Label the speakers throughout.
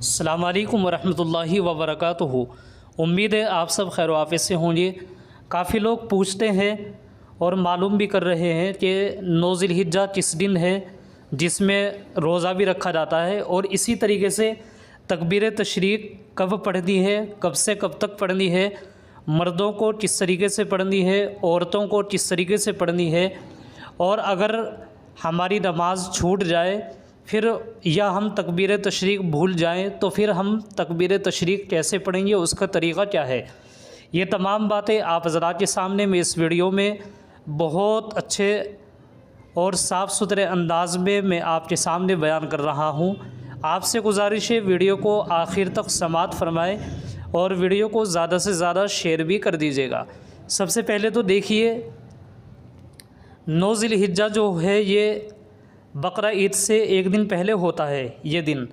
Speaker 1: السلام علیکم ورحمۃ اللہ وبرکاتہ۔ امید ہے آپ سب خیر و عافیت سے ہوں گے۔ کافی لوگ پوچھتے ہیں اور معلوم بھی کر رہے ہیں کہ 9 ذی الحجہ کس دن ہے جس میں روزہ بھی رکھا جاتا ہے، اور اسی طریقے سے تکبیر تشریق کب پڑھنی ہے، کب سے کب تک پڑھنی ہے، مردوں کو کس طریقے سے پڑھنی ہے، عورتوں کو کس طریقے سے پڑھنی ہے، اور اگر ہماری نماز چھوٹ جائے پھر یا ہم تکبیر تشریق بھول جائیں تو پھر ہم تکبیر تشریق کیسے پڑھیں گے، اس کا طریقہ کیا ہے، یہ تمام باتیں آپ حضرات کے سامنے میں اس ویڈیو میں بہت اچھے اور صاف ستھرے انداز میں آپ کے سامنے بیان کر رہا ہوں۔ آپ سے گزارش ہے ویڈیو کو آخر تک سماعت فرمائیں اور ویڈیو کو زیادہ سے زیادہ شیئر بھی کر دیجیے گا۔ سب سے پہلے تو دیکھیے 9 ذی الحجہ جو ہے یہ بقرہ عید سے ایک دن پہلے ہوتا ہے یہ دن،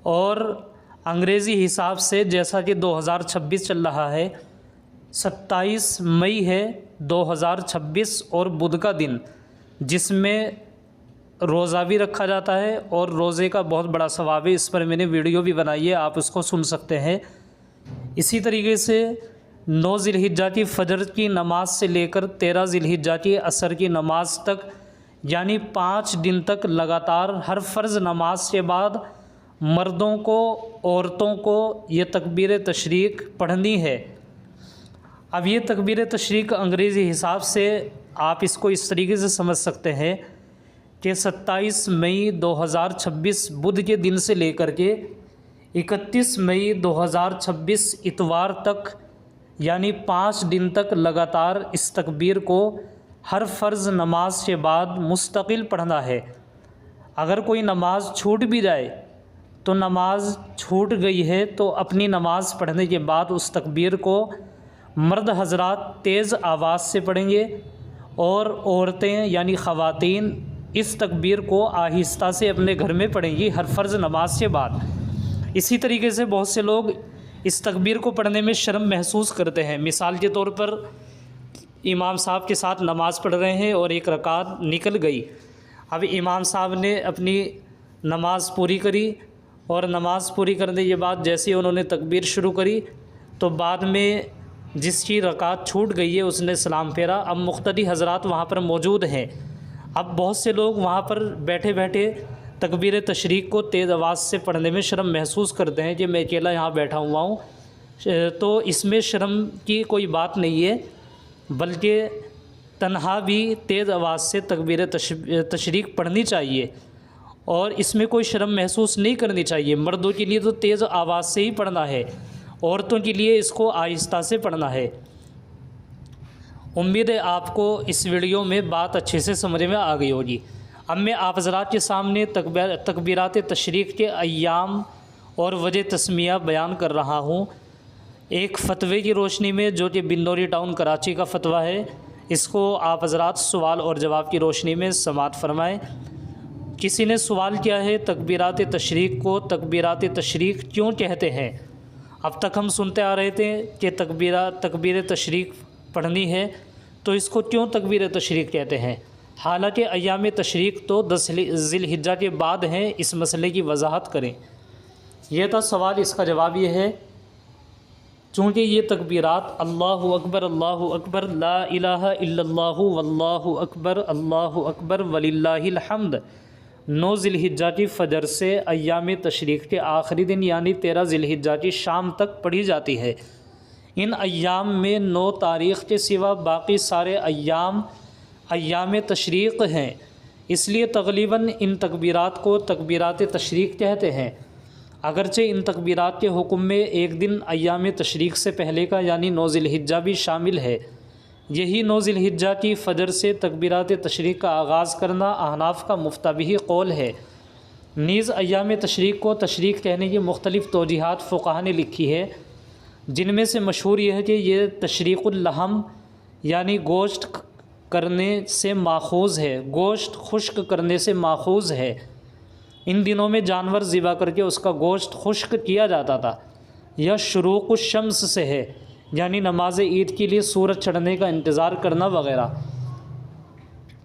Speaker 1: اور انگریزی حساب سے جیسا کہ 2026 چل رہا ہے 27 مئی ہے 2026 اور بدھ کا دن، جس میں روزہ بھی رکھا جاتا ہے اور روزے کا بہت بڑا ثواب ہے۔ اس پر میں نے ویڈیو بھی بنائی ہے، آپ اس کو سن سکتے ہیں۔ اسی طریقے سے 9 ذی الحجہ کی فجر کی نماز سے لے کر 13 ذی الحجہ کی عصر کی نماز تک، یعنی 5 دن تک لگاتار ہر فرض نماز کے بعد مردوں کو عورتوں کو یہ تکبیر تشریق پڑھنی ہے۔ اب یہ تکبیر تشریق انگریزی حساب سے آپ اس کو اس طریقے سے سمجھ سکتے ہیں کہ 27 مئی 2026 بدھ کے دن سے لے کر کے 31 مئی 2026 اتوار تک، یعنی 5 دن تک لگاتار اس تکبیر کو ہر فرض نماز کے بعد مستقل پڑھنا ہے۔ اگر کوئی نماز چھوٹ بھی جائے تو نماز چھوٹ گئی ہے تو اپنی نماز پڑھنے کے بعد اس تکبیر کو مرد حضرات تیز آواز سے پڑھیں گے، اور عورتیں یعنی خواتین اس تکبیر کو آہستہ سے اپنے گھر میں پڑھیں گی ہر فرض نماز کے بعد۔ اسی طریقے سے بہت سے لوگ اس تکبیر کو پڑھنے میں شرم محسوس کرتے ہیں۔ مثال کے طور پر امام صاحب کے ساتھ نماز پڑھ رہے ہیں اور ایک رکعت نکل گئی، اب امام صاحب نے اپنی نماز پوری کری، اور نماز پوری کرنے کے بعد جیسے ہی انہوں نے تکبیر شروع کری تو بعد میں جس کی رکعت چھوٹ گئی ہے اس نے سلام پھیرا۔ اب مقتدی حضرات وہاں پر موجود ہیں، اب بہت سے لوگ وہاں پر بیٹھے بیٹھے تکبیر تشریق کو تیز آواز سے پڑھنے میں شرم محسوس کرتے ہیں کہ میں اکیلا یہاں بیٹھا ہوا ہوں، تو اس میں شرم کی کوئی بات نہیں ہے، بلکہ تنہا بھی تیز آواز سے تکبیر تشریق پڑھنی چاہیے، اور اس میں کوئی شرم محسوس نہیں کرنی چاہیے۔ مردوں کے لیے تو تیز آواز سے ہی پڑھنا ہے، عورتوں کے لیے اس کو آہستہ سے پڑھنا ہے۔ امید ہے آپ کو اس ویڈیو میں بات اچھے سے سمجھ میں آ گئی ہوگی۔ اب میں آپ حضرات کے سامنے تکبیرات تشریق کے ایام اور وجہ تسمیہ بیان کر رہا ہوں، ایک فتوے کی روشنی میں جو کہ بندوری ٹاؤن کراچی کا فتویٰ ہے، اس کو آپ حضرات سوال اور جواب کی روشنی میں سماعت فرمائیں۔ کسی نے سوال کیا ہے تکبیرات تشریق کو تکبیرات تشریق کیوں کہتے ہیں؟ اب تک ہم سنتے آ رہے تھے کہ تکبیر تشریق پڑھنی ہے تو اس کو کیوں تکبیر تشریق کہتے ہیں، حالانکہ ایام تشریق تو 10 ذی الحجہ کے بعد ہیں، اس مسئلے کی وضاحت کریں۔ یہ تھا سوال، اس کا جواب یہ ہے چونکہ یہ تکبیرات اللہ اکبر لا الہ الا اللہ واللہ اکبر وللہ الحمد 9 ذی الحجہ کی فجر سے ایام تشریق کے آخری دن یعنی 13 ذی الحجہ کی شام تک پڑھی جاتی ہے۔ ان ایام میں 9 تاریخ کے سوا باقی سارے ایام تشریق ہیں، اس لیے تقریباً ان تکبیرات کو تکبیرات تشریق کہتے ہیں۔ اگرچہ ان تکبیرات کے حکم میں ایک دن ایام تشریق سے پہلے کا یعنی 9 ذی الحجہ بھی شامل ہے، یہی 9 ذی الحجہ کی فجر سے تکبیرات تشریق کا آغاز کرنا احناف کا مفتبی قول ہے۔ نیز ایام تشریق کو تشریق کہنے کی مختلف توجیہات فقہا نے لکھی ہے، جن میں سے مشہور یہ ہے کہ یہ تشریق اللحم یعنی گوشت کرنے سے ماخوذ ہے، گوشت خشک کرنے سے ماخوذ ہے۔ ان دنوں میں جانور ذبح کر کے اس کا گوشت خشک کیا جاتا تھا۔ یہ شروق الشمس سے ہے، یعنی نماز عید کے لیے سورج چڑھنے کا انتظار کرنا وغیرہ۔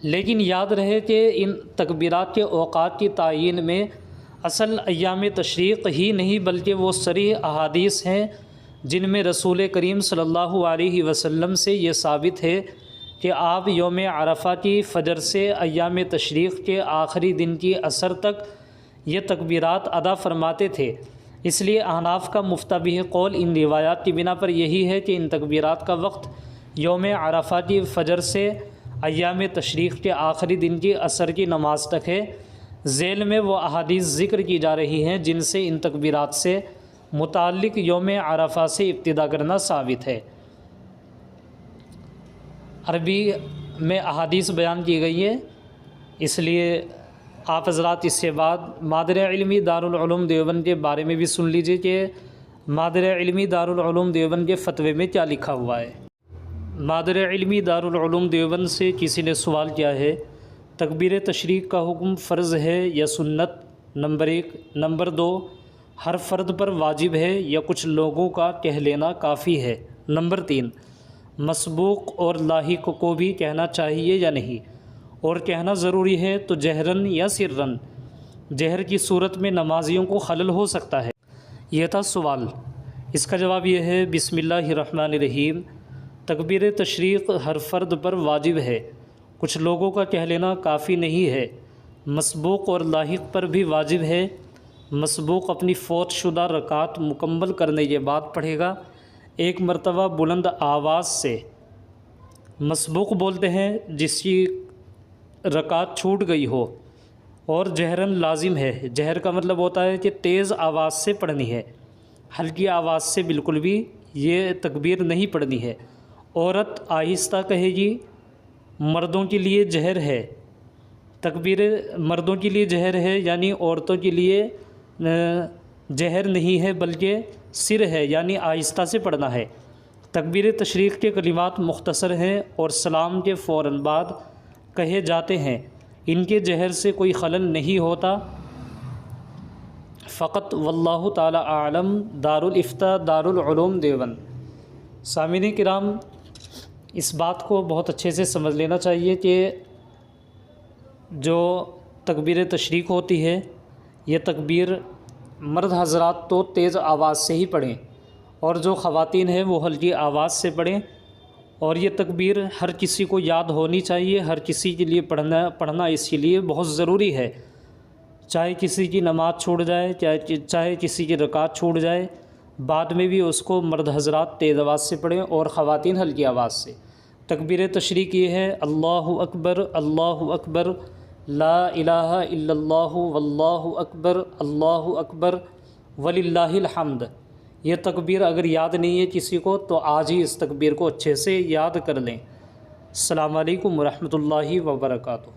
Speaker 1: لیکن یاد رہے کہ ان تکبیرات کے اوقات کی تعیین میں اصل ایام تشریق ہی نہیں بلکہ وہ صریح احادیث ہیں جن میں رسول کریم صلی اللہ علیہ وسلم سے یہ ثابت ہے کہ آپ یوم عرفہ کی فجر سے ایام تشریق کے آخری دن کی عصر تک یہ تکبیرات ادا فرماتے تھے۔ اس لیے احناف کا مفتبح قول ان روایات کی بنا پر یہی ہے کہ ان تکبیرات کا وقت یوم عرفہ کی فجر سے ایام تشریق کے آخری دن کی عصر کی نماز تک ہے۔ ذیل میں وہ احادیث ذکر کی جا رہی ہیں جن سے ان تکبیرات سے متعلق یوم عرفہ سے ابتدا کرنا ثابت ہے۔ عربی میں احادیث بیان کی گئی ہے، اس لیے آپ حضرات اس سے بعد مادر علمی دارالعلوم دیوبند کے بارے میں بھی سن لیجئے کہ مادر علمی دارالعلوم دیوبند کے فتوے میں کیا لکھا ہوا ہے۔ مادر علمی دارالعلوم دیوبند سے کسی نے سوال کیا ہے، تکبیر تشریق کا حکم فرض ہے یا سنت؟ نمبر 1۔ نمبر 2، ہر فرد پر واجب ہے یا کچھ لوگوں کا کہہ لینا کافی ہے؟ نمبر 3، مسبوق اور لاحق کو بھی کہنا چاہیے یا نہیں، اور کہنا ضروری ہے تو جہرن یا سرن؟ جہر کی صورت میں نمازیوں کو خلل ہو سکتا ہے؟ یہ تھا سوال۔ اس کا جواب یہ ہے، بسم اللہ الرحمن الرحیم، تکبیر تشریق ہر فرد پر واجب ہے، کچھ لوگوں کا کہہ لینا کافی نہیں ہے، مسبوق اور لاحق پر بھی واجب ہے۔ مسبوق اپنی فوت شدہ رکعت مکمل کرنے کے بعد پڑھے گا، ایک مرتبہ بلند آواز سے۔ مسبوق بولتے ہیں جس کی رکعت چھوٹ گئی ہو، اور جہرن لازم ہے۔ جہر کا مطلب ہوتا ہے کہ تیز آواز سے پڑھنی ہے، ہلکی آواز سے بالکل بھی یہ تکبیر نہیں پڑھنی ہے۔ عورت آہستہ کہے گی، مردوں کے لیے جہر ہے۔ تکبیر مردوں کے لیے جہر ہے، یعنی عورتوں کے لیے جہر نہیں ہے بلکہ سر ہے، یعنی آہستہ سے پڑھنا ہے۔ تکبیر تشریق کے کلمات مختصر ہیں اور سلام کے فوراً بعد کہے جاتے ہیں، ان کے جہر سے کوئی خلل نہیں ہوتا فقط، واللہ تعالی اعلم۔ دارالافتاء دارالعلوم دیوبند۔ سامعین کرام، اس بات کو بہت اچھے سے سمجھ لینا چاہیے کہ جو تکبیر تشریق ہوتی ہے، یہ تکبیر مرد حضرات تو تیز آواز سے ہی پڑھیں، اور جو خواتین ہیں وہ ہلکی آواز سے پڑھیں، اور یہ تکبیر ہر کسی کو یاد ہونی چاہیے، ہر کسی کے لیے پڑھنا اس کے لیے بہت ضروری ہے۔ چاہے کسی کی نماز چھوٹ جائے، چاہے کسی کی رکعت چھوٹ جائے، بعد میں بھی اس کو مرد حضرات تیز آواز سے پڑھیں اور خواتین ہلکی آواز سے۔ تکبیر تشریق یہ ہے، اللہ اکبر اللہ اکبر، لا الہ الا اللہ واللہ اکبر اللہ اکبر وللہ الحمد۔ یہ تکبیر اگر یاد نہیں ہے کسی کو تو آج ہی اس تکبیر کو اچھے سے یاد کر لیں۔ السلام علیکم ورحمۃ اللہ وبرکاتہ۔